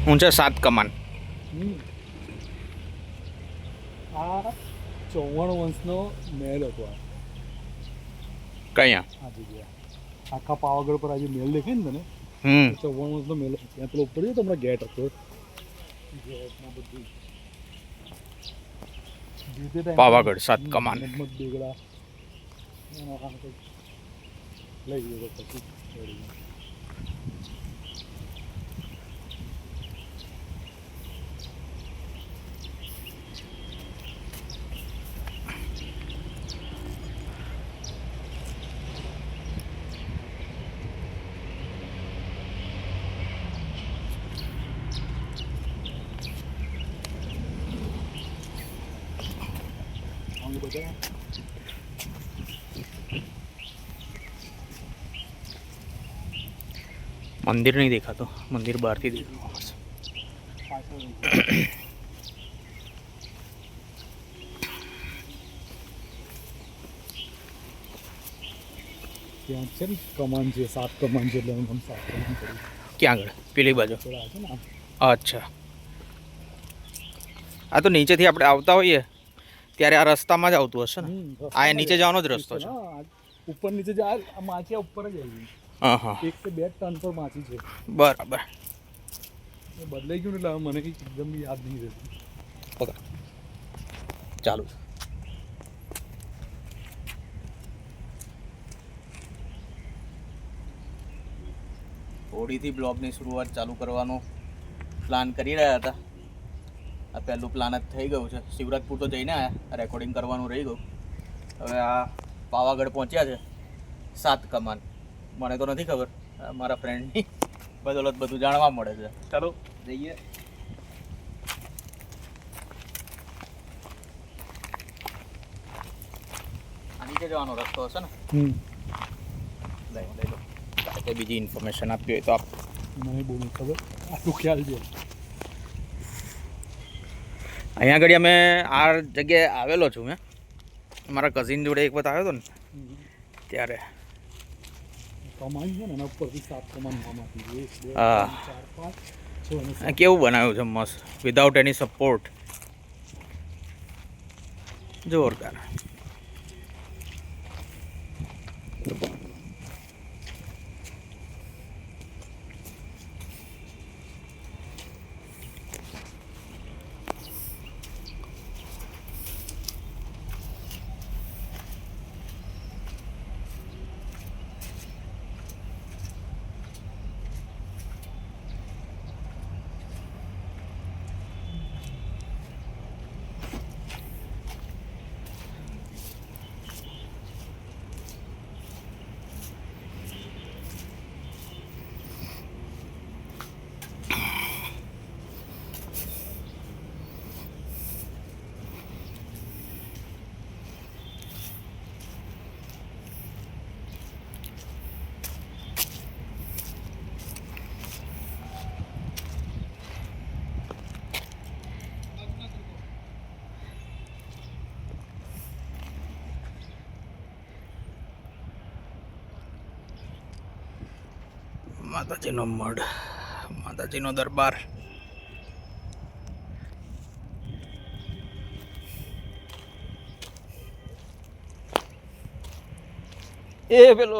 ઊંચા 7 કમાન. આ 54 વંશનો મહેલ હતો. કયા? આ જગ્યા આખા પાવાગઢ પર આજે મહેલ દેખાય ને તને, 54 વંશનો મહેલ હતો. ત્યાં પેલો ઉપર તમને ગેટ હતો. ગેટમાં બધું પાવાગઢ 7 કમાન. બેગડા લઈ ગયો પછી બધા મંદિર નહીં દેખાતો, મંદિર બહારથી દેખાતું. ત્યાં છે ને કમાન છે, 7 કમાન છે. એટલે હું 7 કમાન કરું. ક્યાં આગળ? પેલી બાજુ. છે ને અચ્છા, આ તો નીચેથી આપણે આવતા હોઈએ ત્યારે આ રસ્તામાં જ આવતું હશે ને? આ નીચે જવાનો જ રસ્તો છે. ઉપર નીચે જાય. આ માછીયા ઉપર જ આવી. હા હા, 1 કે 2 ટન પર માછી છે. બરાબર. બદલાઈ ગયું એટલે મને કંઈ એકદમ યાદ નહીં રહેતું. ઓકે, ચાલુ. હોળીથી બ્લોગની શરૂઆત ચાલુ કરવાનો પ્લાન કરી રહ્યા હતા. આ પહેલું પ્લાન જ થઈ ગયું છે. શિવરાજપુર તો જઈને આવ્યા, રેકોર્ડિંગ કરવાનું રહી ગયું. હવે આ પાવાગઢ પહોંચ્યા છે, 7 કમાન. મને તો નથી ખબર, મારા ફ્રેન્ડની બદોલત બધું જાણવા મળે છે. ચાલો જઈએ. આ નીચે જવાનો રસ્તો હશે ને? લઈ લો. કંઈ બીજી ઇન્ફોર્મેશન આપવી હોય તો આપ. મને બહુ નહીં ખબર, આટલું ખ્યાલ છે. અહીંયા આગળ અમે આ જગ્યાએ આવેલો છું. મેં મારા કઝિન જોડે એક વખત આવ્યો હતો ને ત્યારે. કમાન છે ને એના ઉપરથી 7 કમાન નામાંથી 1 2 હા, 3 4 5 6 અને 7. કેવું બનાવ્યું છે મસ્ત, વિધાઉટ એની સપોર્ટ. જોરદાર. માતાજીનો મઢ, માતાજીનો દરબાર. એ પેલો